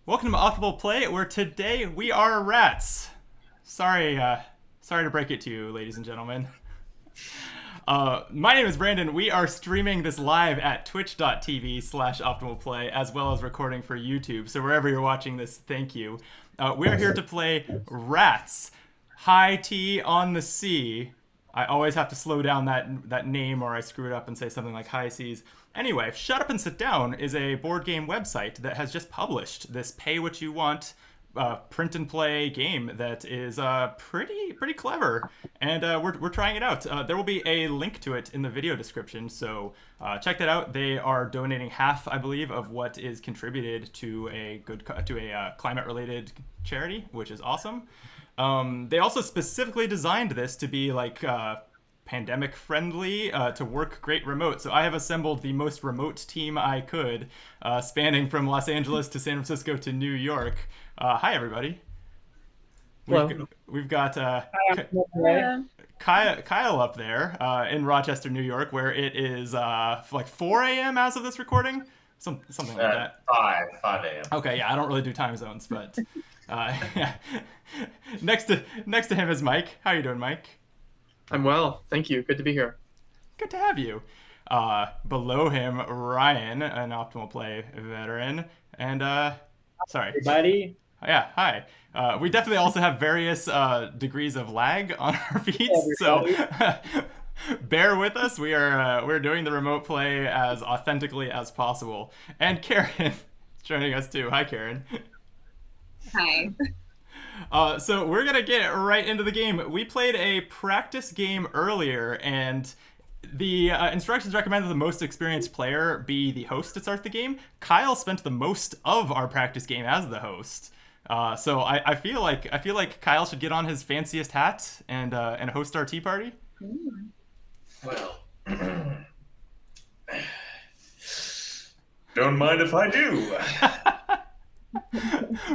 Welcome to Optimal Play, where today we are rats. Sorry to break it to you, ladies and gentlemen. My name is Brandon. We are streaming this live at twitch.tv/optimalplay, as well as recording for YouTube. So wherever you're watching this, thank you. We are here to play Rats, High Tea on the Sea. I always have to slow down that name or I screw it up and say something like High Seas. Anyway, Shut Up and Sit Down is a board game website that has just published this pay-what-you-want print and play game that is pretty clever, and we're trying it out. There will be a link to it in the video description, so check that out. They are donating half, I believe, of what is contributed to a climate-related charity, which is awesome. They also specifically designed this to be like pandemic friendly, to work great remote. So I have assembled the most remote team I could, spanning from Los Angeles to San Francisco to New York. Hi, everybody. We've got Kyle up there in Rochester, New York, where it is like 4 a.m. as of this recording. Something like that. 5 a.m. Okay, yeah, I don't really do time zones, but yeah. Next to him is Mike. How you doing, Mike? I'm well, thank you. Good to be here. Good to have you. Below him, Ryan, an Optimal Play veteran, and sorry. Everybody. Yeah, hi. We definitely also have various degrees of lag on our feeds, so bear with us. We're doing the remote play as authentically as possible. And Karen joining us too. Hi, Karen. Hi. So we're gonna get right into the game. We played a practice game earlier, and the instructions recommend that the most experienced player be the host to start the game. Kyle spent the most of our practice game as the host, so I feel like Kyle should get on his fanciest hat and host our tea party. Well, don't mind if I do.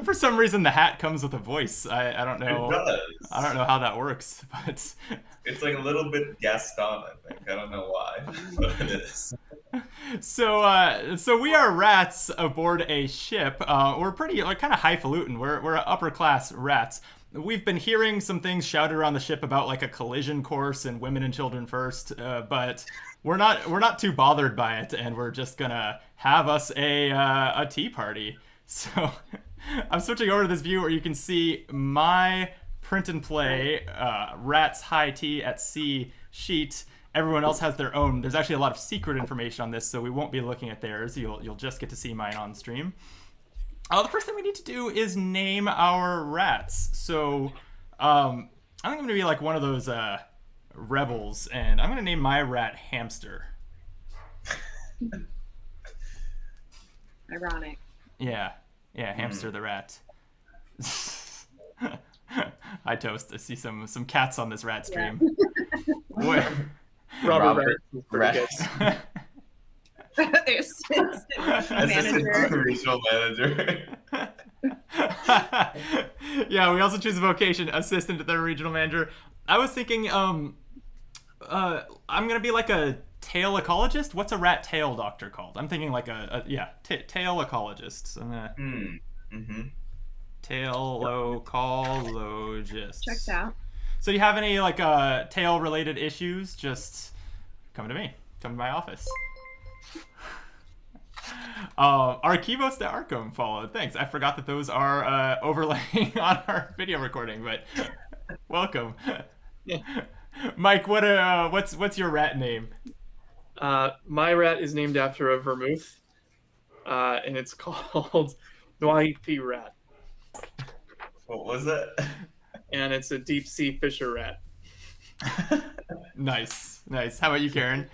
For some reason, the hat comes with a voice. I don't know. It does. I don't know how that works, but it's like a little bit Gaston, I think. I don't know why, but it is. So we are rats aboard a ship. We're pretty kind of highfalutin. We're upper class rats. We've been hearing some things shouted around the ship about like a collision course and women and children first, but we're not too bothered by it, and we're just gonna have us a tea party. So I'm switching over to this view where you can see my print and play Rats High Tea at Sea sheet. Everyone else has their own. There's actually a lot of secret information on this, so we won't be looking at theirs. You'll just get to see mine on stream. The first thing we need to do is name our rats. So I think I'm going to be like one of those rebels, and I'm going to name my rat Hamster. Ironic. Yeah, Hamster the rat. Hi, Toast. I see some cats on this rat stream. Yeah. Robert Rat. Assistant regional manager. Yeah, we also choose a vocation, assistant to the regional manager. I was thinking, I'm gonna be like a tail ecologist. What's a rat tail doctor called? I'm thinking like tail ecologist. So I'm gonna tail ecologist. Checked out. So you have any like tail related issues? Just come to me. Come to my office. Archivos de Arkham followed. Thanks. I forgot that those are overlaying on our video recording, but welcome. Yeah. Mike, what's your rat name? My rat is named after a vermouth, and it's called Noir Rat. What was it? And it's a deep sea fisher rat. Nice. How about you, Karen?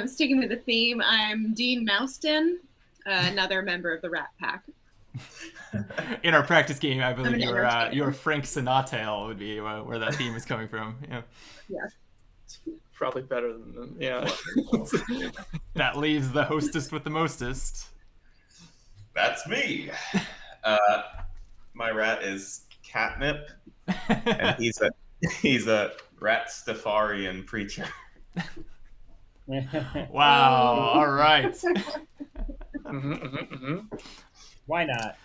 Sticking with the theme, I'm Dean Mouston, another member of the Rat Pack. In our practice game, I believe you're Frank Sinatra would be where that theme is coming from. Yeah. Yes. Probably better than them. Yeah. That leaves the hostess with the mostest. That's me. My rat is Catnip, and he's a Rat-Stafarian preacher. Wow! All right. Why not?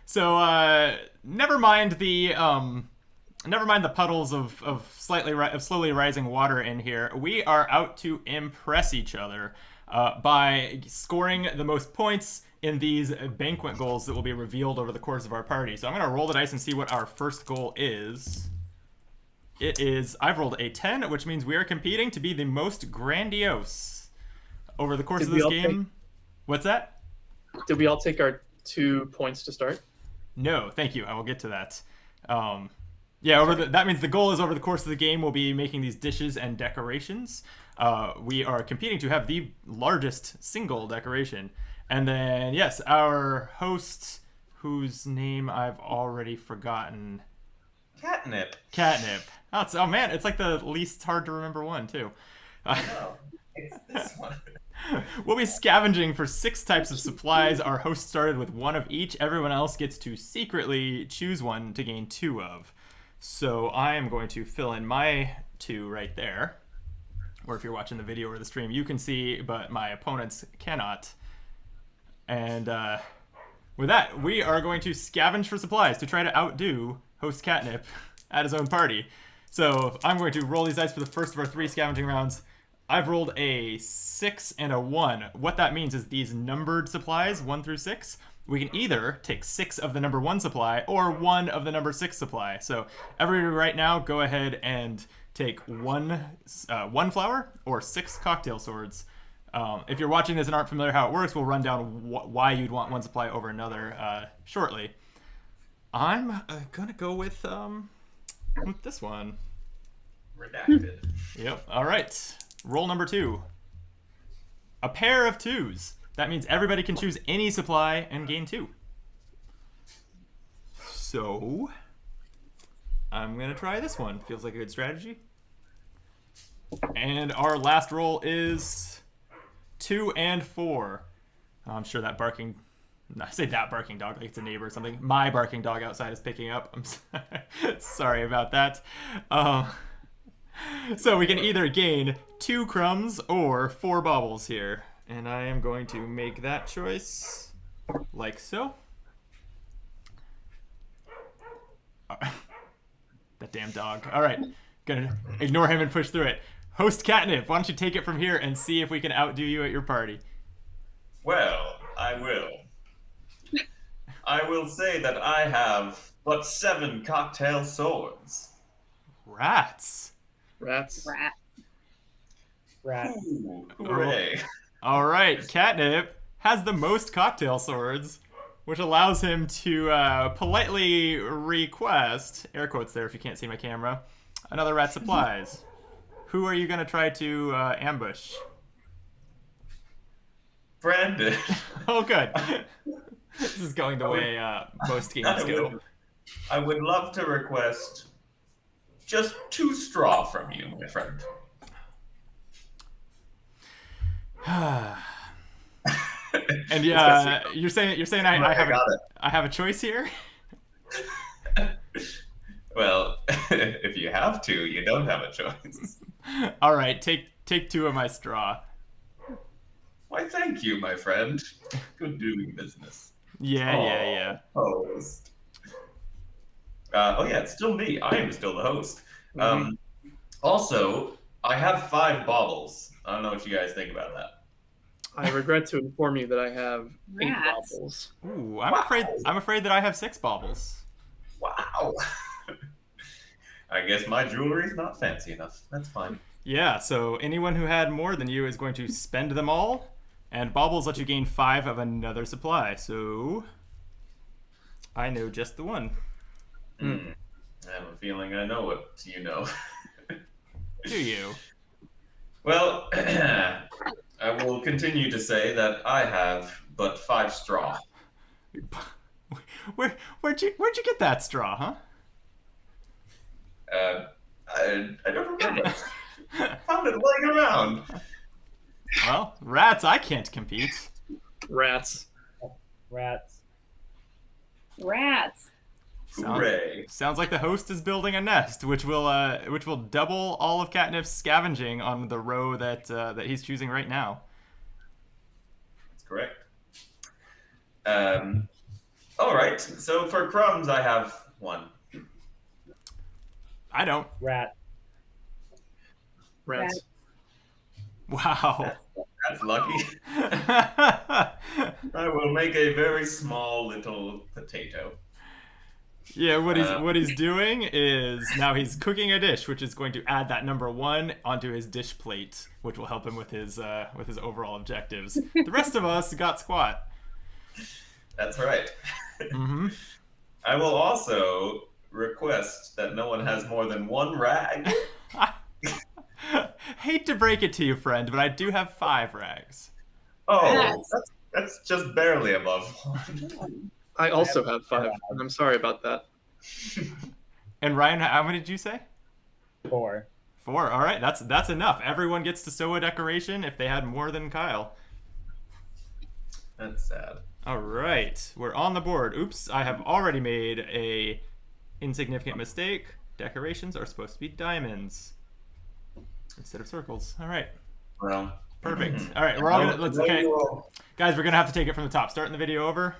So never mind the puddles of slowly rising water in here. We are out to impress each other by scoring the most points in these banquet goals that will be revealed over the course of our party. So I'm going to roll the dice and see what our first goal is. I've rolled a 10, which means we are competing to be the most grandiose over the course of this game. What's that? Did we all take our 2 points to start? No, thank you. I will get to that. That means the goal is over the course of the game we'll be making these dishes and decorations. We are competing to have the largest single decoration. And then, yes, our host, whose name I've already forgotten. Catnip. Oh man, it's like the least hard to remember one, too. No, it's this one. We'll be scavenging for 6 types of supplies. Our host started with 1 of each. Everyone else gets to secretly choose one to gain 2 of. So I am going to fill in my 2 right there. Or if you're watching the video or the stream, you can see, but my opponents cannot. And with that, we are going to scavenge for supplies to try to outdo host Catnip at his own party. So I'm going to roll these dice for the first of our 3 scavenging rounds. I've rolled a 6 and a 1. What that means is these numbered supplies, 1 through 6, we can either take 6 of the number 1 supply or 1 of the number 6 supply. So everybody right now, go ahead and take 1 flower or 6 cocktail swords. If you're watching this and aren't familiar how it works, we'll run down why you'd want one supply over another shortly. I'm gonna go with this one. Redacted. Yep. All right. Roll number 2. A pair of 2s. That means everybody can choose any supply and gain 2. So I'm gonna try this one. Feels like a good strategy. And our last roll is 2 and 4. I'm sure that barking... I say that barking dog like it's a neighbor or something. My barking dog outside is picking up. I'm sorry about that. So we can either gain 2 crumbs or 4 baubles here. And I am going to make that choice like so. That damn dog. All right. Gonna ignore him and push through it. Host Catnip, why don't you take it from here and see if we can outdo you at your party? Well, I will. I will say that I have but 7 cocktail swords. Rats. Rat. Ooh, hooray. All right, Catnip has the most cocktail swords, which allows him to politely request, air quotes there if you can't see my camera, another rat supplies. Who are you going to try to ambush? Brandon. Oh, good. This is going the way most games go. I would love to request just 2 straw from you, my friend. And you're saying I have a choice here? Well, if you have to, you don't have a choice. All right, take 2 of my straw. Why, thank you, my friend. Good doing business. Yeah. Host. It's still me. I am still the host. Also, I have 5 baubles. I don't know what you guys think about that. I regret to inform you that I have 8 Rats. baubles. Ooh, I'm afraid that I have 6 baubles. Wow. I guess my jewelry's not fancy enough. That's fine. Yeah, so anyone who had more than you is going to spend them all, and baubles let you gain 5 of another supply. So I know just the one. I have a feeling I know what you know. Do you? Well, I will continue to say that I have but 5 straw. Where'd you get that straw, huh? I don't remember. Found it laying around. Well, rats, I can't compete. Rats. Hooray. Sounds like the host is building a nest, which will double all of Catnip's scavenging on the row that he's choosing right now. That's correct. All right. So for crumbs, I have 1. I don't. Rat. Rats. Wow. That's lucky. I will make a very small little potato. Yeah, what he's doing is now he's cooking a dish, which is going to add that number 1 onto his dish plate, which will help him with his overall objectives. The rest of us got squat. That's right. Mm-hmm. I will also request that no one has more than 1 rag. Hate to break it to you, friend, but I do have 5 rags. Oh, Yes. that's just barely above 1. I also have 5, and I'm sorry about that. And Ryan, how many did you say? 4. 4. All right, that's enough. Everyone gets to sew a decoration if they had more than Kyle. That's sad. All right, we're on the board. Oops, I have already made a insignificant mistake. Decorations are supposed to be diamonds instead of circles. All right, Well, perfect. All right, we're all gonna okay, guys. We're gonna have to take it from the top. Starting the video over.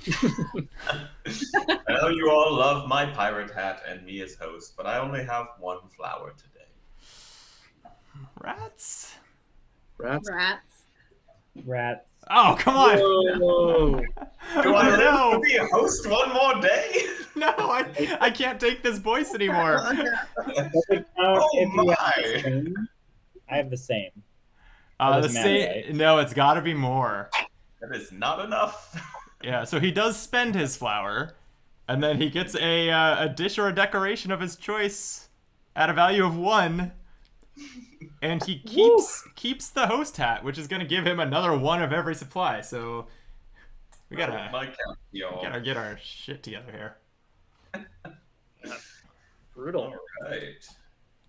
I know you all love my pirate hat and me as host, but I only have 1 flower today. Rats. Rats. Rats. Rats. Oh, come on. Whoa. Do I live No. to be a host one more day? No, I can't take this voice anymore. Oh my! I have the same. The doesn't matter, same. right? No, it's got to be more. That is not enough. Yeah, so he does spend his flour, and then he gets a dish or a decoration of his choice at a value of 1, and he keeps the host hat, which is gonna give him another 1 of every supply. So we gotta my count, y'all. get our shit together here. Brutal. All right.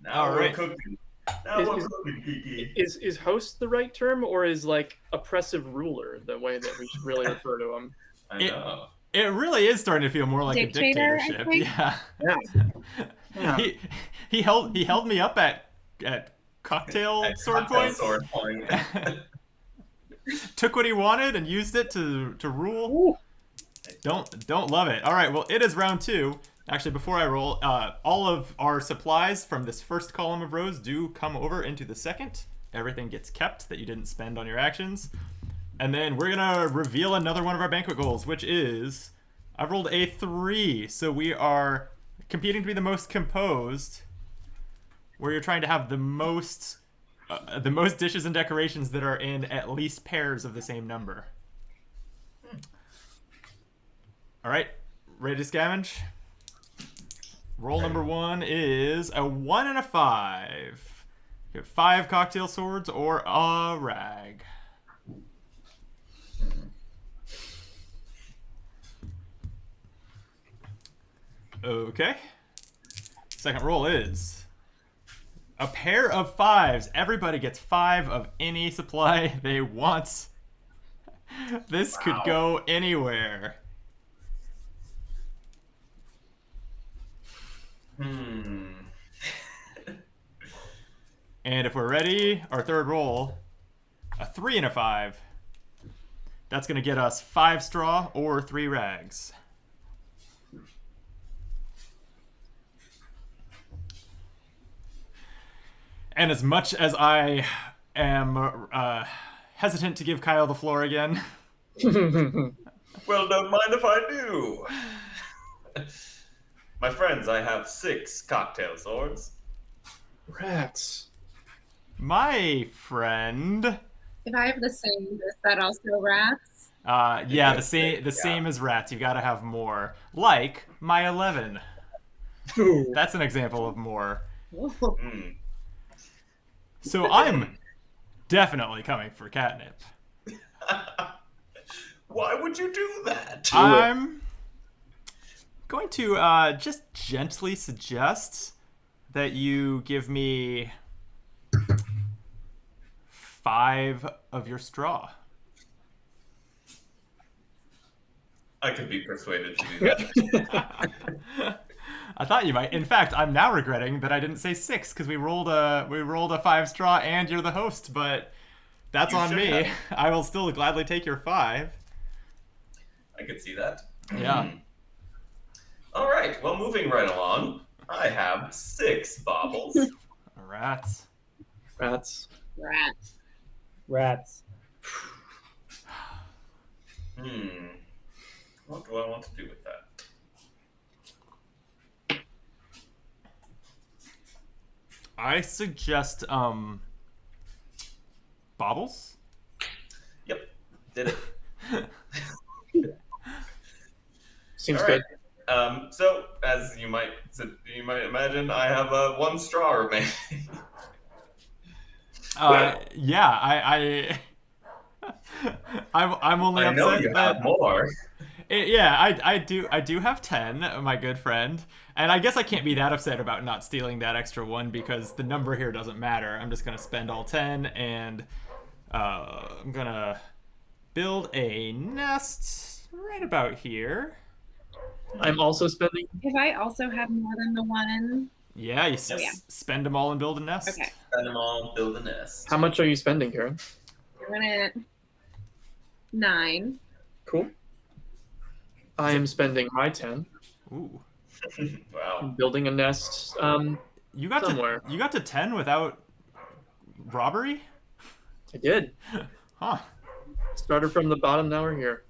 Now All we're right. cooking. Now we're cooking, Kiki. Is host the right term, or is like oppressive ruler the way that we should really refer to him? I know. It really is starting to feel more like Dictator, a I dictatorship. think. Yeah. Yeah. He held me up at cocktail sword Cocktail points. Sword point. Took what he wanted and used it to rule. Don't love it. All right, well, it is round 2. Actually, before I roll, all of our supplies from this first column of rows do come over into the second. Everything gets kept that you didn't spend on your actions. And then we're gonna reveal another one of our banquet goals, which is I've rolled a 3, so we are competing to be the most composed, where you're trying to have the most dishes and decorations that are in at least pairs of the same number. All right, ready to scavenge? Roll number 1 is a 1 and a 5. You have 5 cocktail swords or a rag. Okay. Second roll is a pair of 5s. Everybody gets 5 of any supply they want. This could go anywhere. And if we're ready, our third roll, a 3 and a 5. That's going to get us 5 straw or 3 rags. And as much as I am hesitant to give Kyle the floor again, Well, don't mind if I do. My friends, I have 6 cocktail swords. Rats. my friend, If I have the same, is that also rats? yeah, the same as rats. You got to have more. Like my 11. That's an example of more. Mm. So I'm definitely coming for Catnip. Why would you do that? I'm going to just gently suggest that you give me 5 of your straw. I could be persuaded to do that. I thought you might. In fact, I'm now regretting that I didn't say 6 because we rolled a 5 straw and you're the host. But that's You on should me. have. I will still gladly take your 5. I could see that. Yeah. All right. Well, moving right along, I have 6 baubles. Rats. Rats. Rats. Rats. What do I want to do with that? I suggest baubles. Yep, did it. Seems All good. right. So, as you might imagine, I have 1 straw remaining. Yeah, I'm only I know upset you that have more. I do have 10, my good friend, and I guess I can't be that upset about not stealing that extra one because the number here doesn't matter. I'm just gonna spend all 10, and I'm gonna build a nest right about here. I'm also spending. If I also have more than the one. Yeah, you Oh, yeah. spend them all and build a nest. Okay. Spend them all, build a nest. How much are you spending, Karen? We're gonna 9. Cool. I am spending my 10. Ooh, Wow. I'm building a nest. you got Somewhere. to 10 without robbery, I did. huh? Started from the bottom. Now we're here.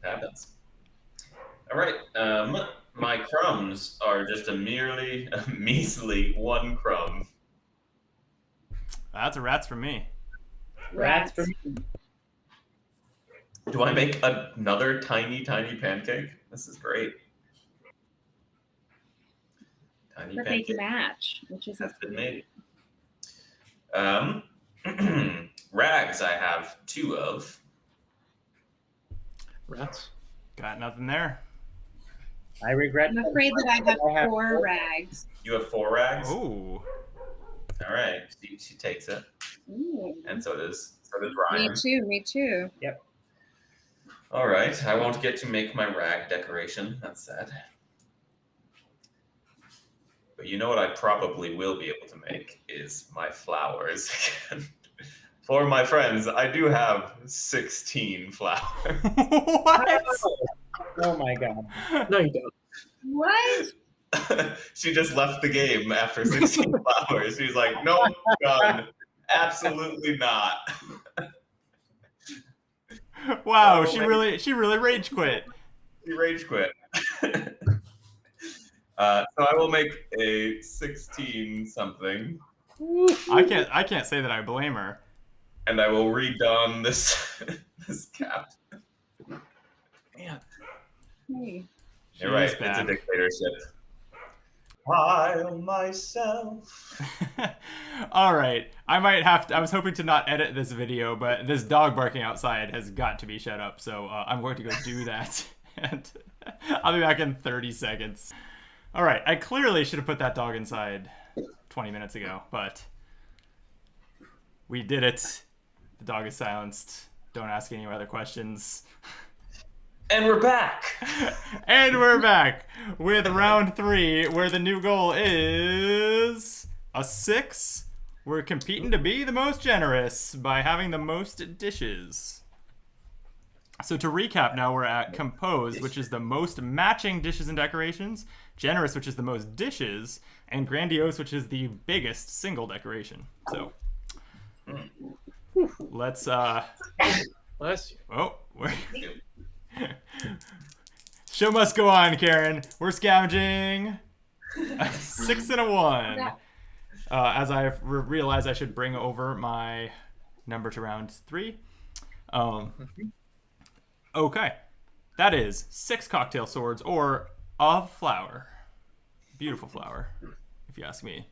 Happens. All right. My crumbs are just a measly 1 crumb. That's a rats for me. Rats for me. Do I make another tiny pancake? This is great. Tiny But they pancake match, which is has been made. Rags I have 2 of. Rats. Got nothing there. I regret. I'm afraid that I have 4 rags. You have 4 rags? Oh, All right. She takes it. Ooh. And so does Me Ryan. too, me too. All right. I won't get to make my rag decoration. That's sad. But you know what I probably will be able to make is my flowers again. For my friends, I do have 16 flowers. what? Oh my god. No, you don't. What? She just left the game after 16 flowers. She's like, no, done. Absolutely not. Wow, Oh, she wait. really rage quit. She rage quit. So I will make a 16 something, I can't say that I blame her. and I will redon this this cap. Man. Hey. You're She right. is It's a bad. dictatorship. Pile myself. All right, I was hoping to not edit this video, but this dog barking outside has got to be shut up. So I'm going to go do that, and I'll be back in 30 seconds. All right, I clearly should have put that dog inside 20 minutes ago, but we did it. The dog is silenced. Don't ask any other questions. And we're back. And we're back with round 3, where the new goal is a 6. We're competing to be the most generous by having the most dishes. So to recap now, we're at Compose, which is the most matching dishes and decorations, Generous, which is the most dishes, and Grandiose, which is the biggest single decoration. So let's Bless you. oh, show must go on, Karen. We're scavenging. 6 and a 1. As I realized I should bring over my number to round 3. Okay. That is 6 cocktail swords or a flower. Beautiful flower, if you ask me.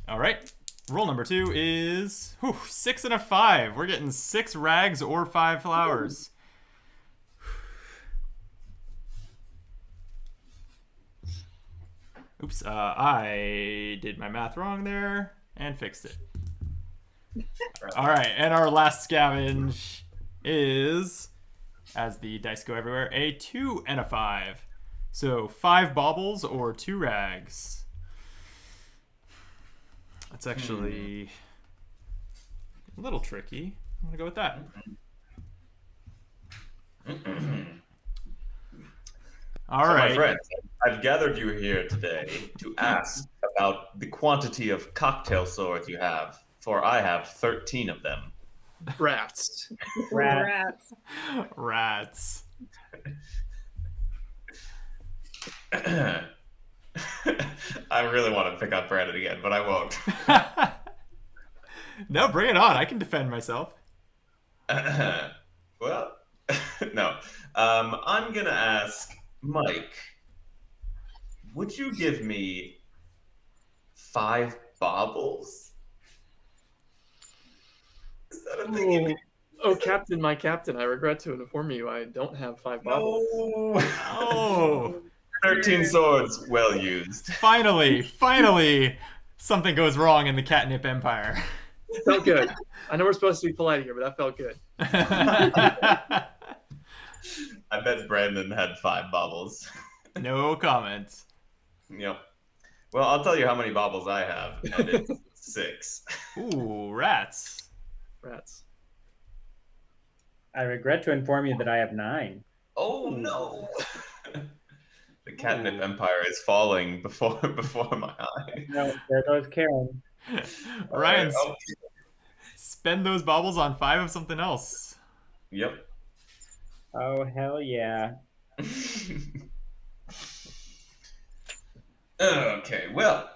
All right. Rule number 2 is 6 and a 5. We're getting 6 rags or 5 flowers. Oops, I did my math wrong there and fixed it. All right, and our last scavenge is, as the dice go everywhere, a 2 and a 5. So 5 baubles or 2 rags. That's actually a little tricky. I'm gonna go with that. All So, right. my friends, I've gathered you here today to ask about the quantity of cocktail swords you have, for I have 13 of them. Rats. Rats. Rats. I really want to pick on Brandon again, but I won't. No, bring it on. I can defend myself. Well, no. I'm going to ask Mike, would you give me 5 baubles? Is that a thing? Oh, Captain, my Captain, I regret to inform you I don't have 5 baubles. No. Oh, 13 swords, well used. finally, something goes wrong in the Catnip Empire. Felt good. I know we're supposed to be polite here, but that felt good. I bet Brandon had 5 baubles. No comments. Yep. Well, I'll tell you how many baubles I have, and it's 6. Ooh, rats. Rats. I regret to inform you that I have 9. Oh no! The Catnip Empire is falling before my eyes. No, there goes Karen. Ryan, Oh, spend those baubles on 5 of something else. yep. Oh, hell yeah. Okay, well,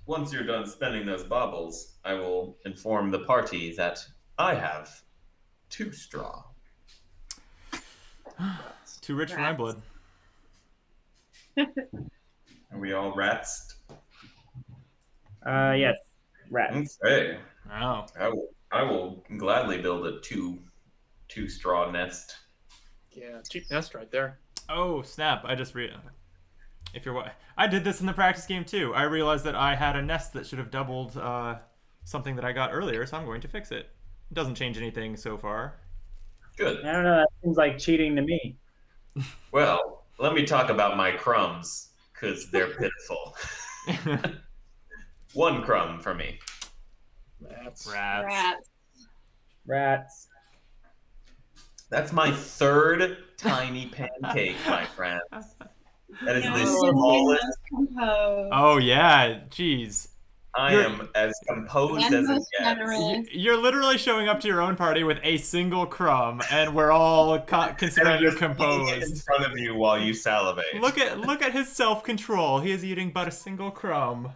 once you're done spending those baubles, I will inform the party that I have 2 straw. It's too rich for my Rats. blood. Are we all rats? Yes. Rats. Okay. Oh. I will gladly build a two straw nest. Yeah, cheap nest right there. Oh, snap. I just I did this in the practice game too. I realized that I had a nest that should have doubled something that I got earlier, so I'm going to fix it. It doesn't change anything so far. Good. I don't know. That seems like cheating to me. Well, let me talk about my crumbs, because they're pitiful. 1 crumb for me. Rats. Rats. Rats. Rats. That's my 3rd tiny pancake, my friends. That is the No, smallest. composed. Oh, yeah. Jeez. I am as composed And as it most gets. generous. You're literally showing up to your own party with a single crumb, and we're all And considering I'm you just eating it in composed. front of you while you salivate. Look at his self-control. He is eating but a single crumb.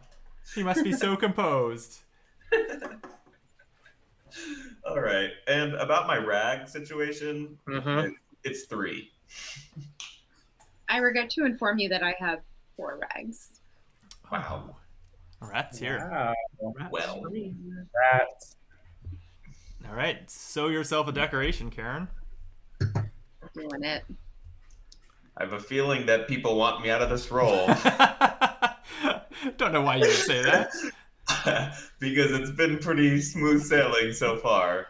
He must be so composed. All right. And about my rag situation, Mm-hmm. it's 3. I regret to inform you that I have 4 rags. Wow. Rats here. Wow. Well. Rats. All right. Sew yourself a decoration, Karen. Doing it. I have a feeling that people want me out of this role Don't know why you would say that. because it's been pretty smooth sailing so far.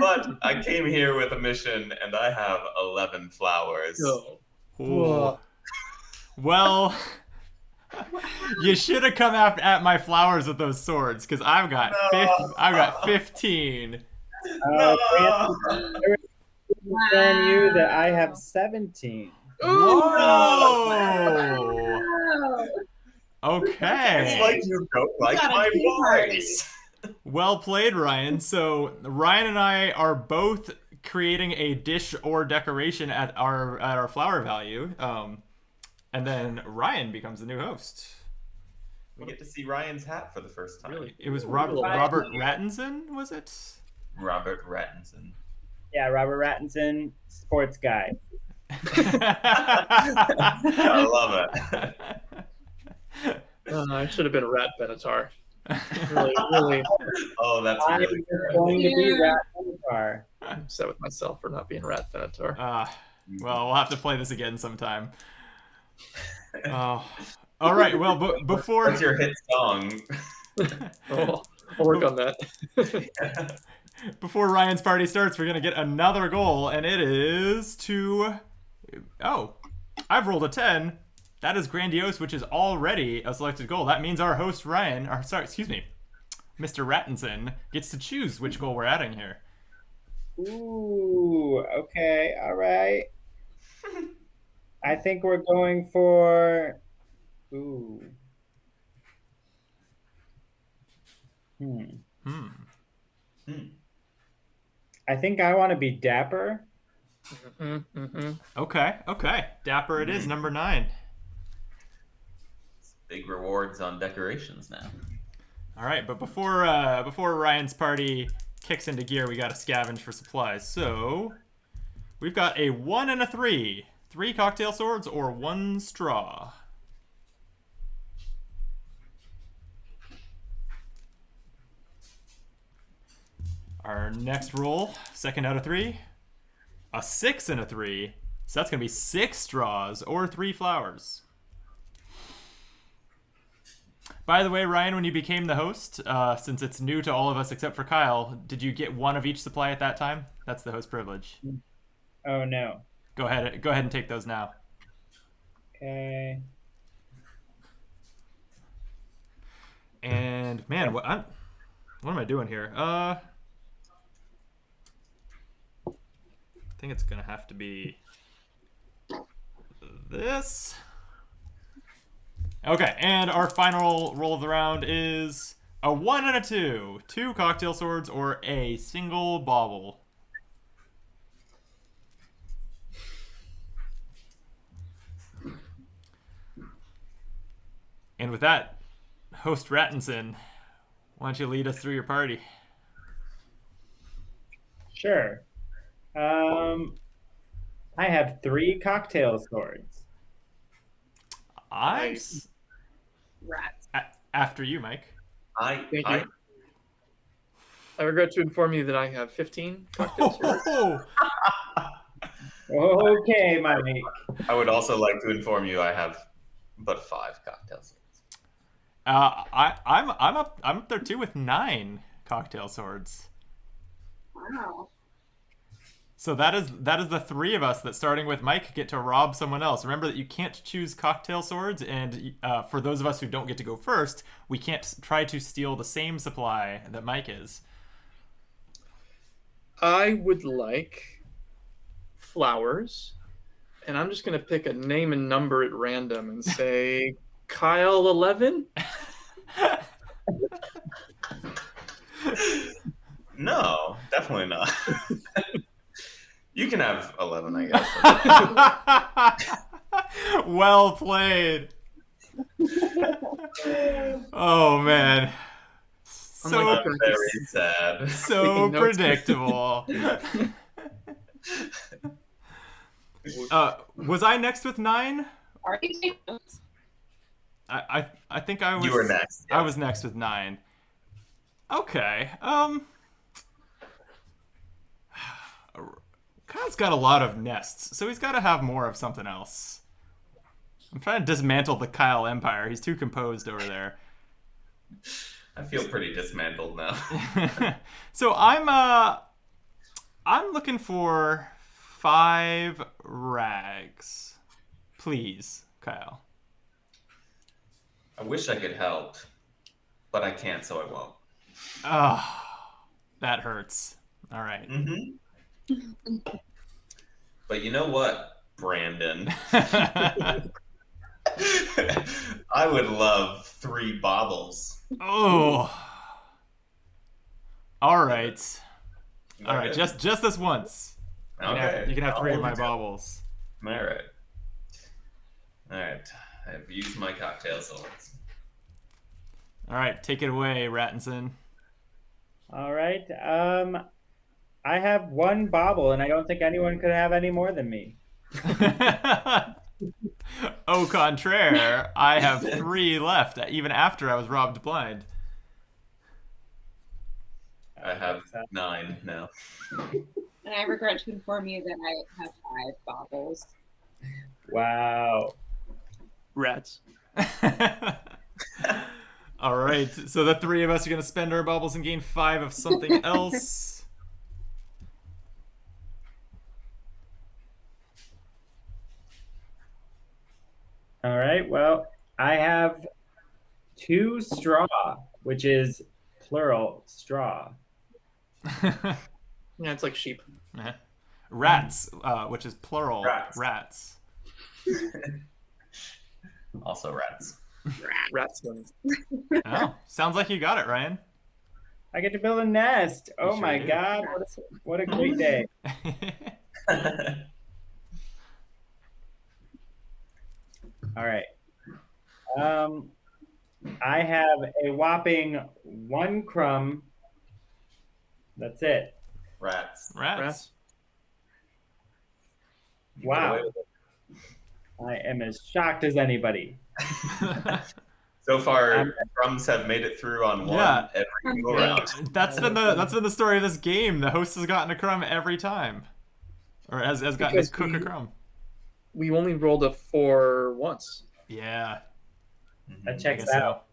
But I came here with a mission and I have 11 flowers. Oh. Ooh. Well, you should have come at my flowers with those swords, because I've got 15. No! Brandon, inform you that I have 17. Whoa! Oh. Okay. It's like you don't like got a my tea party. voice. Well played, Ryan. So Ryan and I are both creating a dish or decoration at our flower value, and then Ryan becomes the new host. We get to see Ryan's hat for the first time. Really? It was Ooh. Robert Rattinson, was it? Robert Rattinson. Yeah, Robert Rattinson, sports guy. I love it. I should have been a rat Benatar. Really Oh, that's I'm really just going to be Yeah. Rat Benatar. upset with myself for not being rat Benatar. Well, we'll have to play this again sometime. Oh, all right. Well, before What's your hit song? Oh, I'll work on that. before Ryan's party starts, we're gonna get another goal, and it is to. Oh, I've rolled a 10. That is grandiose, which is already a selected goal. That means our host Ryan, Mr. Rattinson, gets to choose which goal we're adding here. Ooh, okay, all right. I think we're going for. Ooh. I think I want to be dapper. Okay. Dapper it is, number 9. Big rewards on decorations now. All right, but before Ryan's party kicks into gear, we got to scavenge for supplies. So we've got a 1 and a 3. 3 cocktail swords or 1 straw. Our next roll, second out of 3, a 6 and a 3. So that's going to be 6 straws or 3 flowers. By the way, Ryan, when you became the host, since it's new to all of us except for Kyle, did you get 1 of each supply at that time? That's the host privilege. Oh no. Go ahead and take those now. Okay. And man, what am I doing here? I think it's gonna have to be this. Okay, and our final roll of the round is a 1 and a 2. 2 cocktail swords or a single bauble. And with that, host Rattinson, why don't you lead us through your party? Sure. I have 3 cocktail swords. Rats. After you, Mike. Thank you. I regret to inform you that I have 15 cocktail swords. Okay, Mike. I would also like to inform you I have but 5 cocktail swords. I'm up there too with 9 cocktail swords. Wow. So that is the 3 of us that, starting with Mike, get to rob someone else. Remember that you can't choose cocktail swords, and for those of us who don't get to go first, we can't try to steal the same supply that Mike is. I would like flowers, and I'm just going to pick a name and number at random and say Kyle 11. No, definitely not. You can have 11, I guess. Well played. Oh man. So I'm very sad. So predictable. Was I next with 9? Are you taking notes? I think I was. You were next. Yeah. I was next with 9. Okay. Kyle's got a lot of nests, so he's got to have more of something else. I'm trying to dismantle the Kyle empire. He's too composed over there. I feel pretty dismantled now. So I'm looking for 5 rags, please, Kyle. I wish I could help, but I can't, so I won't. Oh, that hurts. All right. Mm-hmm. But you know what, Brandon? I would love 3 baubles. Oh. All right. All right. Okay. Just this once. Okay. You can have 3 of I'll my hold you to it. baubles. All right. All right. I've used my cocktail swords. All right. Take it away, Rattinson. All right. I have 1 bauble, and I don't think anyone could have any more than me. Au contraire, I have 3 left, even after I was robbed blind. I have 9 now. And I regret to inform you that I have 5 baubles. Wow. Rats. All right, so the 3 of us are going to spend our baubles and gain 5 of something else. All right. Well, I have 2 straw, which is plural straw. Yeah, it's like sheep. Rats, which is plural Rats. rats. Also rats. Rat skins. Oh, sounds like you got it, Ryan. I get to build a nest. Oh sure my do. God. What a great day. All right. I have a whopping 1 crumb. That's it. Rats. Rats. You get Wow. away with it. I am as shocked as anybody. So far, crumbs have made it through on one Yeah. every go round. That's been the story of this game. The host has gotten a crumb every time, or has gotten to cook a crumb. We only rolled a 4 once. Yeah, That I checks guess out.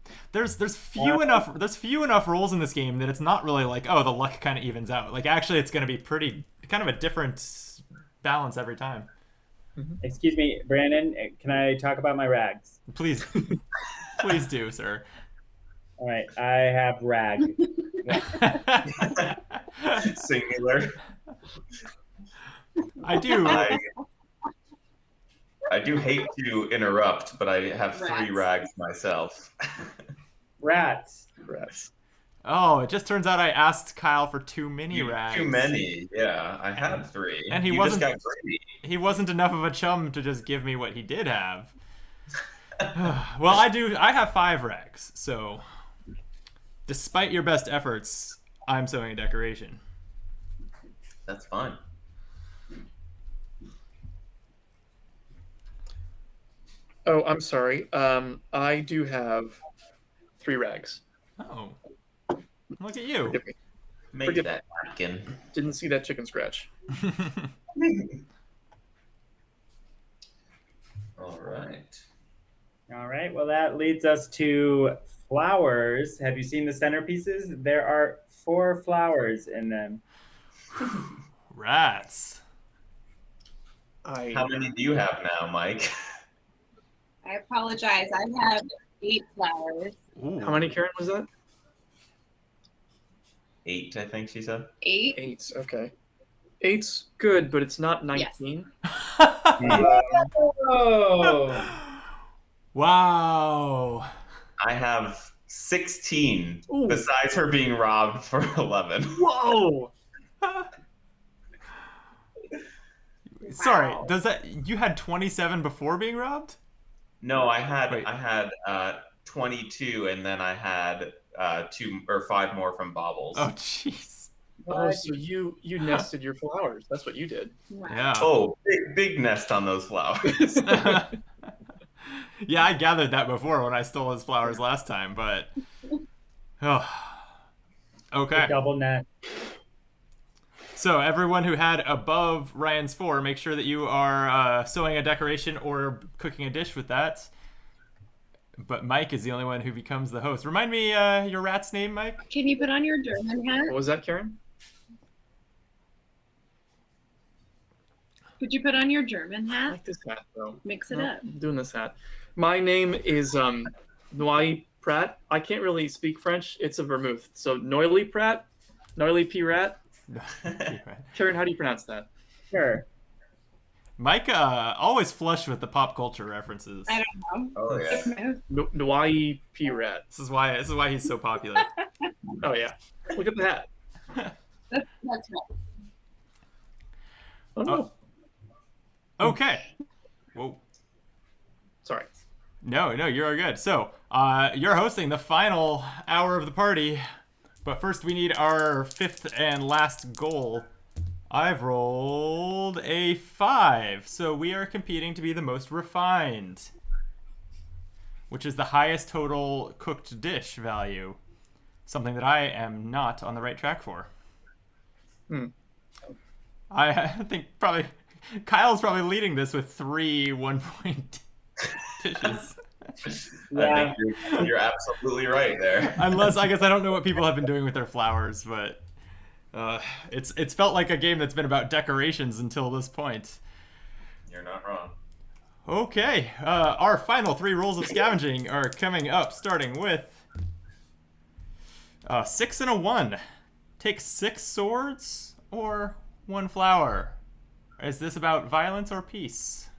so. There's few enough rolls in this game that it's not really like, oh, the luck kind of evens out. Like actually, it's going to be pretty kind of a different balance every time. Excuse me, Brandon, can I talk about my rags? Please, please do, sir. All right, I have rag. Singular. I do. I do hate to interrupt, but I have 3 Rats. rags myself. Rats. Rats. Oh, it just turns out I asked Kyle for too many rags. Too many. Yeah, I had 3. And he you wasn't- just got greedy. He wasn't enough of a chum to just give me what he did have. Well, I have 5 rags, so despite your best efforts, I'm sewing a decoration. That's fine. Oh, I'm sorry. I do have 3 rags. Oh, look at you. Forgive me. Make Forgive- that napkin. Didn't see that chicken scratch. All right. All right, well, that leads us to flowers. Have you seen the centerpieces? There are 4 flowers in them. Rats. How many do you have now, Mike? I apologize. I have 8 flowers. Ooh. How many, Karen, was that? 8, I think she said. 8. 8. Okay. 8's good, but it's not 19. Oh! Wow. I have 16, Ooh. besides her being robbed for 11. Whoa! Sorry, Wow. does that you had 27 before being robbed? No, I had Wait. 22, and then I had 2 or 5 more from Bobbles. Oh, jeez. Oh, so you nested your flowers. That's what you did. Wow. Yeah. Oh, big nest on those flowers. Yeah, I gathered that before when I stole his flowers last time, but oh. Okay. Double net. So everyone who had above Ryan's 4, make sure that you are sewing a decoration or cooking a dish with that. But Mike is the only one who becomes the host. Remind me your rat's name, Mike? Can you put on your German hat? What was that, Karen? Could you put on your German I hat? like this hat, though. Mix it No, up. I'm doing this hat. My name is Noy Pratt. I can't really speak French. It's a vermouth. So Noily Pratt, Noily P. Rat. Karen, how do you pronounce that? Sure. Mike always flush with the pop culture references. I don't know. Oh, yeah. Noy P. Rat. This is why he's so popular. Oh, yeah. Look at the hat. That's right. Oh, no. Okay. Whoa. Sorry. No, you're good. So, you're hosting the final hour of the party, but first we need our 5th and last goal. I've rolled a 5, so we are competing to be the most refined, which is the highest total cooked dish value, something that I am not on the right track for. I think probably Kyle's probably leading this with 3 1-point dishes. I think you're absolutely right there. Unless, I guess I don't know what people have been doing with their flowers, but it's felt like a game that's been about decorations until this point. You're not wrong. Okay, our final 3 rolls of scavenging are coming up, starting with 6 and a 1. Take 6 swords or 1 flower. Is this about violence or peace?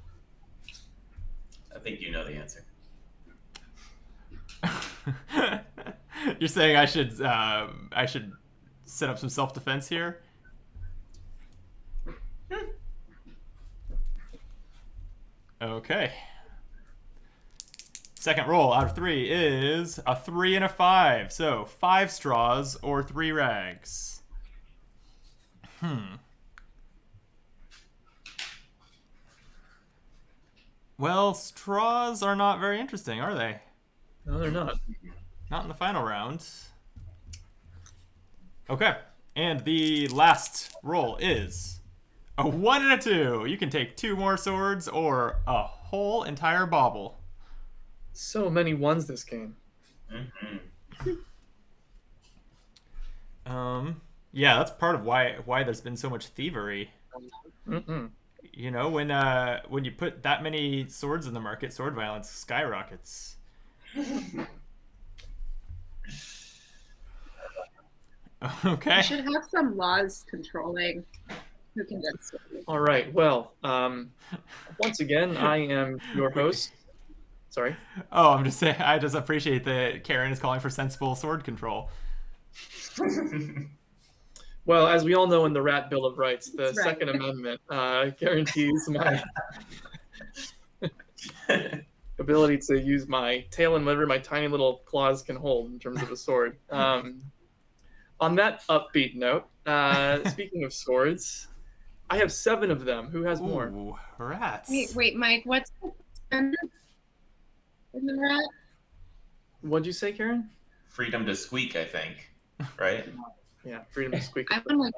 I think you know the answer. You're saying I should set up some self-defense here? Okay. Second roll out of 3 is a 3 and a 5. So 5 straws or 3 rags. Well, straws are not very interesting, are they? No, they're not. Not in the final round. Okay. And the last roll is a 1 and a 2. You can take 2 more swords or a whole entire bauble. So many ones this game. Yeah, that's part of why there's been so much thievery. You know, when you put that many swords in the market, sword violence skyrockets. Okay. We should have some laws controlling who can get swords. All right. Well, once again, I am your host. Sorry. Oh, I'm just saying. I just appreciate that Karen is calling for sensible sword control. Well, as we all know in the Rat Bill of Rights, the That's right. Second Amendment guarantees my ability to use my tail and whatever my tiny little claws can hold in terms of a sword. On that upbeat note, speaking of swords, I have 7 of them. Who has more? Ooh, rats. Wait, Mike, what's the standard in the rat? What'd you say, Karen? Freedom to squeak, I think. Right? Yeah, freedom to squeak. I want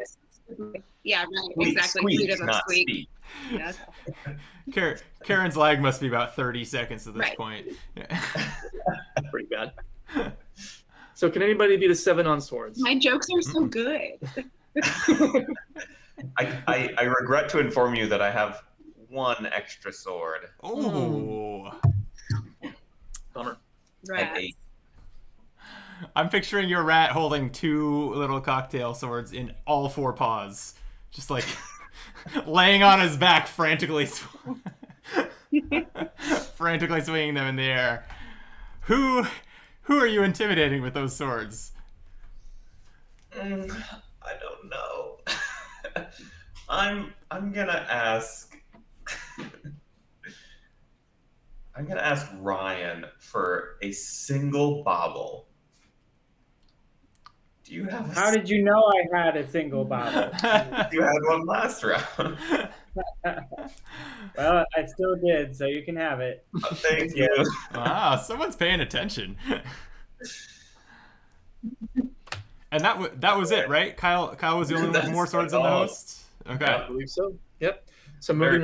like yeah, right, Squeak, exactly. squeak, Freedom of not squeak. speak. Yeah. Karen's lag must be about 30 seconds at this Right. point. Pretty bad. So can anybody beat a 7 on swords? My jokes are so good. I regret to inform you that I have 1 extra sword. Oh. Bummer. At Rats. 8. I'm picturing your rat holding 2 little cocktail swords in all 4 paws. Just like laying on his back, frantically swinging them in the air. Who are you intimidating with those swords? I don't know. I'm gonna ask. I'm gonna ask Ryan for a single bobble. Do you have? How did you know I had a single bottle? You had one last round? Well, I still did, so you can have it. Thank you. Wow, someone's paying attention. And that was it, right? Kyle was the only one with more swords than the host. Okay. I believe so. Yep. So Very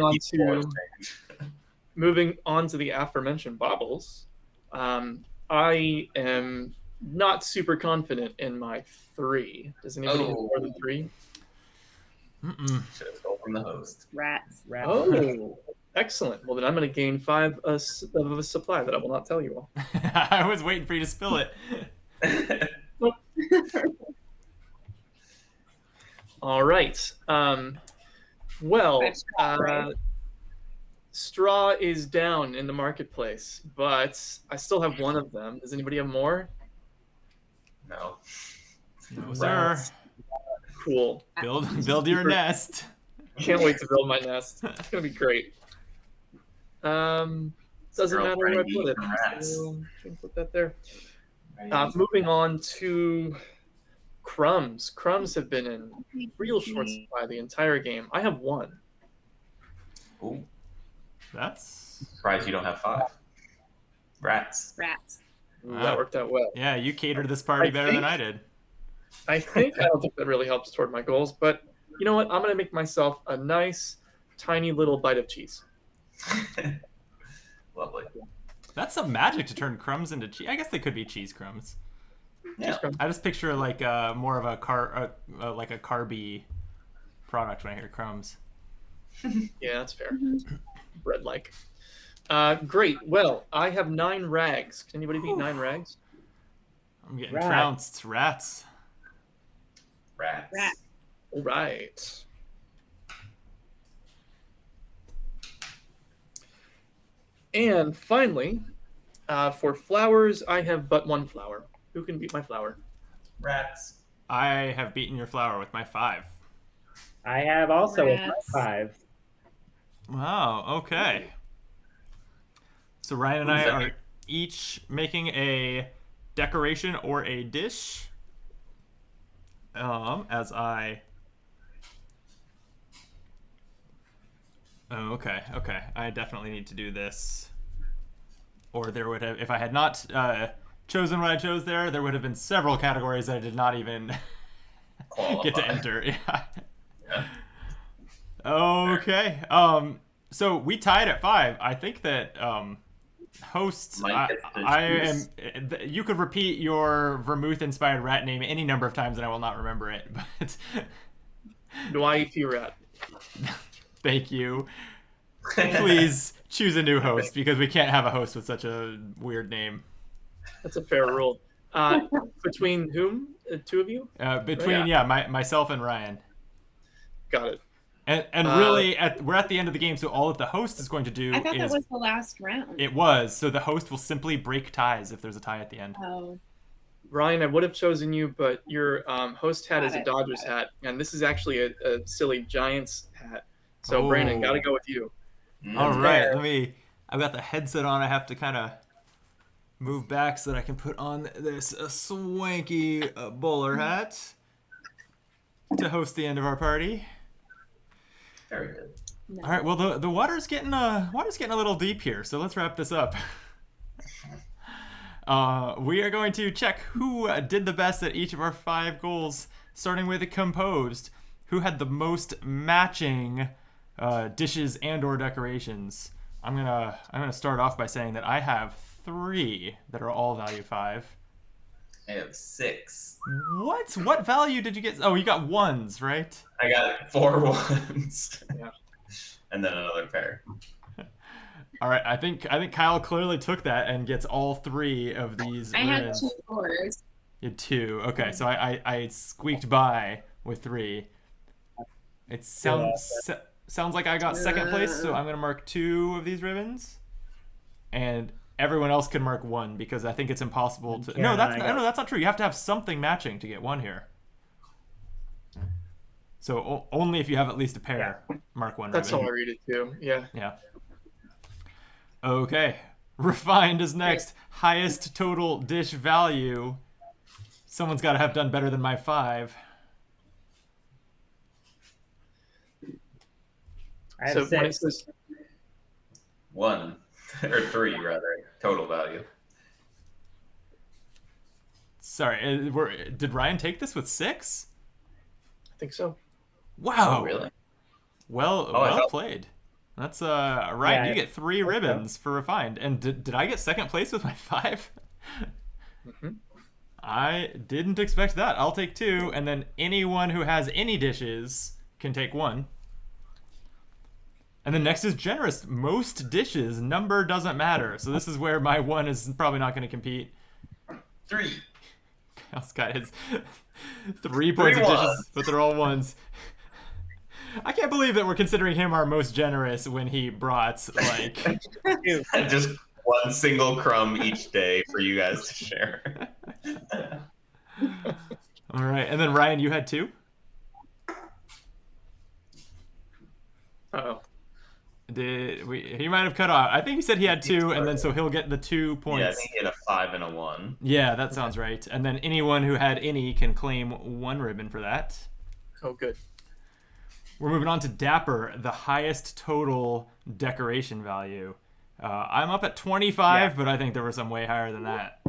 moving on to the aforementioned baubles, I am not super confident in my 3. Does anybody have more than 3? Should have stole from the host. Rats. Oh, excellent. Well, then I'm going to gain 5 of a supply that I will not tell you all. I was waiting for you to spill it. All right. Well, straw is down in the marketplace, but I still have 1 of them. Does anybody have more? No. No, sir. Cool. Build your nest. Can't wait to build my nest. It's gonna be great. Doesn't matter where I put it. So can put that there. Moving on to crumbs. Crumbs have been in real short supply the entire game. I have 1. Ooh, That's surprised you don't have 5. Rats. Rats. Ooh, that worked out well. yeah. You catered this party better than I did. I don't think that really helps toward my goals, but you know what? I'm gonna make myself a nice, tiny little bite of cheese. Lovely. That's some magic to turn crumbs into cheese. I guess they could be cheese crumbs. Yeah. I just picture like more of a like a carby product when I hear crumbs. Yeah, that's fair. Bread-like. Great. Well, I have 9 rags. Can anybody beat 9 rags? I'm getting Rats. trounced. Rats. Rats. Rat. All right. And finally, for flowers, I have but 1 flower. Who can beat my flower? Rats. I have beaten your flower with my 5. I have also a Rats. 5. Wow, okay. So Ryan and I are each making a decoration or a dish. As I... Oh, okay. I definitely need to do this. Or there would have... If I had not chosen what I chose there would have been several categories that I did not even get to enter. Yeah. Okay. So we tied at 5. I think that hosts. Mike gets to I am. choose. You could repeat your vermouth-inspired rat name any number of times, and I will not remember it. But Dwight Rat. thank you. Please choose a new host because we can't have a host with such a weird name. That's a fair rule. Between whom? 2 of you? Between myself and Ryan. Got it. And really, we're at the end of the game, so all that the host is going to do I thought that is... was the last round. It was, so the host will simply break ties if there's a tie at the end. Oh. Ryan, I would have chosen you, but your host hat is a Got it. Dodgers hat, and this is actually a silly Giants hat. So, Oh. Brandon, got to go with you. All Mm. right, I've got the headset on. I have to kind of move back so that I can put on this swanky bowler hat to host the end of our party. Very good. No. All right, well the water's getting a little deep here, so let's wrap this up. We are going to check who did the best at each of our 5 goals, starting with composed, who had the most matching dishes and/or decorations. I'm gonna start off by saying that I have 3 that are all value 5. I have 6. What value did you get? Oh, you got 1s, right? I got 4 ones. Yeah. And then another pair. All right, I think Kyle clearly took that and gets all 3 of these. I had ribbons. 2 fours. You had 2. Okay, so I squeaked by with 3. It sounds like I got second place, so I'm gonna mark 2 of these ribbons, and everyone else can mark 1 because I think it's impossible to. No, that's not true. You have to have something matching to get 1 here. So only if you have at least a pair, mark 1 That's ribbon. all I read it too. Yeah. Yeah. Okay. Refined is next. Highest total dish value. Someone's got to have done better than my 5. I have So 6. mine says 1 or 3 rather total value. Sorry, did Ryan take this with 6? I think so. Wow. Oh, really? Well, Oh, I well thought- played. That's Ryan. Yeah, You get 3 ribbons for refined. And did I get second place with my 5? Mm-hmm. I didn't expect that. I'll take 2, and then anyone who has any dishes can take 1. And then next is generous. Most dishes. Number doesn't matter. So this is where my 1 is probably not going to compete. 3. Kyle's got his 3 points of ones. dishes, but they're all 1s. I can't believe that we're considering him our most generous when he brought, like... Just 1 single crumb each day for you guys to share. All right, and then Ryan, you had 2? Uh-oh. He might have cut off. I think he said he had 2, and then so he'll get the 2 points. Yeah, I think he had a 5 and a 1. Yeah, that sounds right. And then anyone who had any can claim 1 ribbon for that. Oh, good. We're moving on to Dapper, the highest total decoration value. I'm up at 25, but I think there were some way higher than that.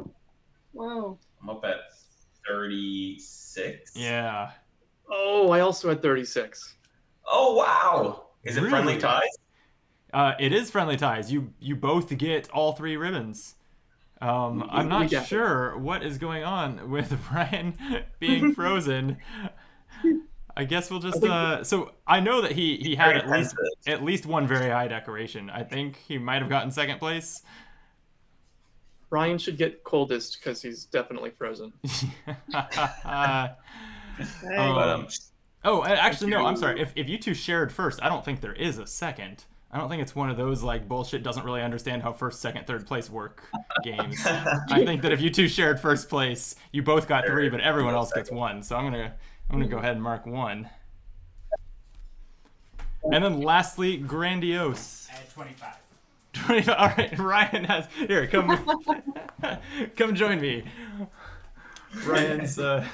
Whoa. I'm up at 36. Yeah. Oh, I also had 36. Oh, wow. Is it Really? friendly ties? It is friendly ties. You both get all 3 ribbons. I'm not got it. sure what is going on with Ryan being frozen. I guess we'll just so I know that he had at least one very high decoration. I think he might have gotten second place. Ryan should get coldest because he's definitely frozen. Actually no, I'm sorry. If you two shared first, I don't think there is a second. I don't think it's one of those like bullshit doesn't really understand how first, second, third place work games. I think that if you two shared first place, you both got 3, but everyone else gets 1. So I'm gonna go ahead and mark 1. And then lastly, Grandiose. I had 25. 25. All right, Ryan has here. Come join me. Ryan's. Hi,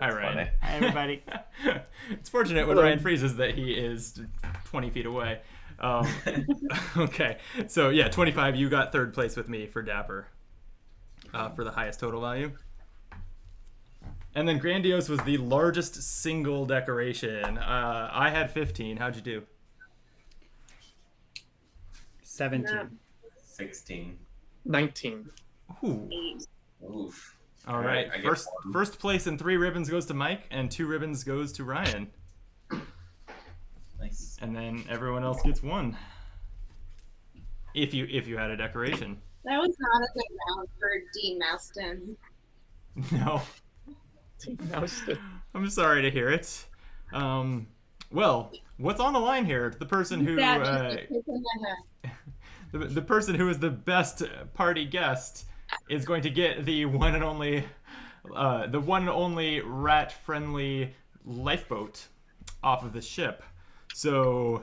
Ryan. Funny. Hi, everybody. It's fortunate when Ryan freezes that he is 20 feet away. Okay, so yeah, 25. You got third place with me for Dapper for the highest total value. And then Grandiose was the largest single decoration. I had 15. How'd you do? 17. 16. 19. Ooh. 8. Oof. All right. I get First place and 3 ribbons goes to Mike, and 2 ribbons goes to Ryan. Nice. And then everyone else gets 1. If you had a decoration. That was not a good round for Dean Mouston. No. I'm sorry to hear it. Well, what's on the line here? The person who the person who is the best party guest is going to get the one and only rat-friendly lifeboat off of the ship. So,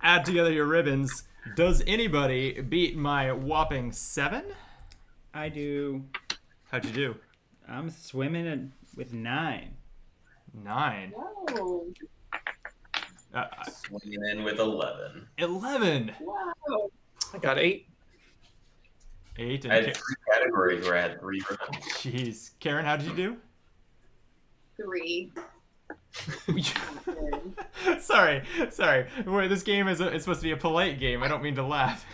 add together your ribbons. Does anybody beat my whopping 7? I do. How'd you do? I'm swimming with 9. 9. Whoa. Swinging in with 11. 11. Wow. I got 8. 8 I had 3 categories where I had 3 ribbons. Jeez. Karen, how did you do? 3. Sorry. Wait, this game is supposed to be a polite game. I don't mean to laugh.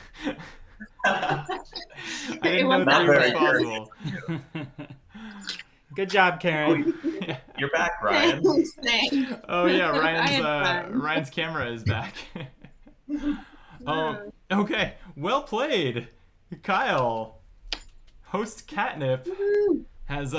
I didn't know Not 3 was very possible. Good job, Karen. You're back, Ryan. Thanks. Oh yeah, I had fun. Ryan's camera is back. Okay, well played, Kyle. Host Catnip has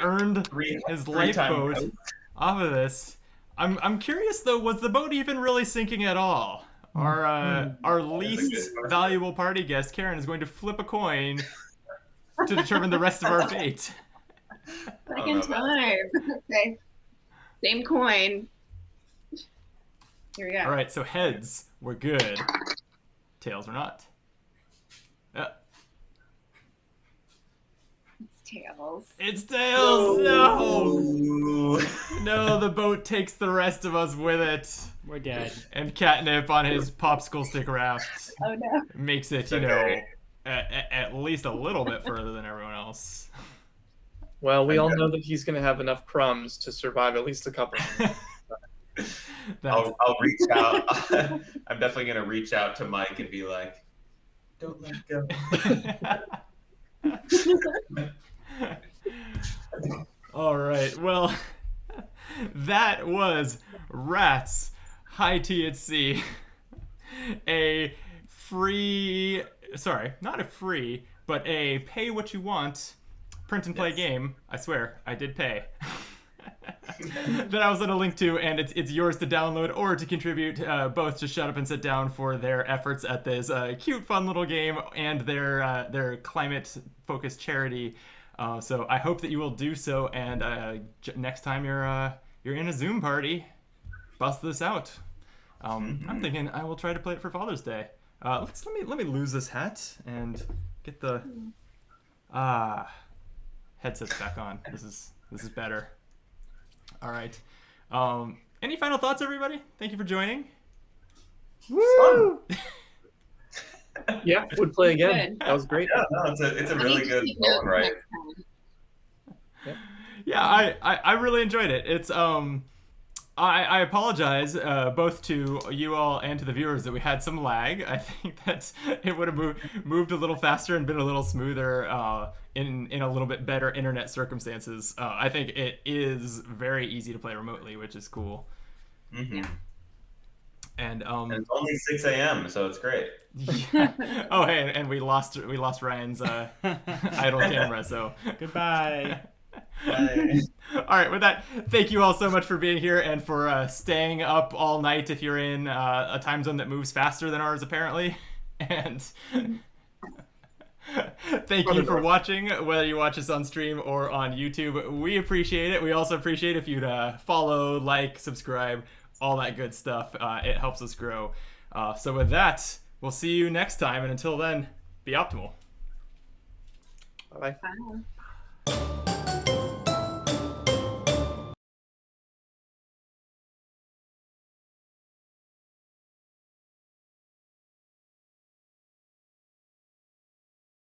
earned his lifeboat off of this. I'm curious though, was the boat even really sinking at all? Our least valuable party guest, Karen, is going to flip a coin to determine the rest of our fate. Second time. Okay. Same coin. Here we go. All right, so heads, we're good. Tails, we're not. It's tails. It's tails. No. Ooh. No, the boat takes the rest of us with it. We're dead. And Catnip on his popsicle stick raft Oh no. makes it, Okay. at least a little bit further than everyone else. Well, we all know that he's going to have enough crumbs to survive at least a couple. That's, I'll reach out. I'm definitely gonna reach out to Mike and be like, "Don't let go." all right. Well, that was Rats High Tea at Sea. A free, sorry, not a free, but a pay what you want print and play game. I swear, I did pay. That I was going to link to, and it's yours to download or to contribute, both to Shut Up and Sit Down for their efforts at this cute, fun little game and their climate-focused charity. So I hope that you will do so, and next time you're in a Zoom party, bust this out. I'm thinking I will try to play it for Father's Day. Let me lose this hat and get the headsets back on. This is better. All right. Any final thoughts, everybody? Thank you for joining. Woo! Yeah, would play again. Good. That was great. Yeah, no, it's a really good one, right? Yeah, I really enjoyed it. It's I apologize both to you all and to the viewers that we had some lag. I think that it would have moved a little faster and been a little smoother in a little bit better internet circumstances. I think it is very easy to play remotely, which is cool. Mm-hmm. Yeah. And And it's only 6 a.m., so it's great. yeah. Oh, hey, and we lost Ryan's idle camera, so Goodbye. Bye. all right, with that, thank you all so much for being here and for staying up all night if you're in a time zone that moves faster than ours, apparently. And thank you for watching, whether you watch us on stream or on YouTube. We appreciate it. We also appreciate if you'd follow, like, subscribe, all that good stuff. It helps us grow. So with that, we'll see you next time. And until then, be optimal. Bye. Bye.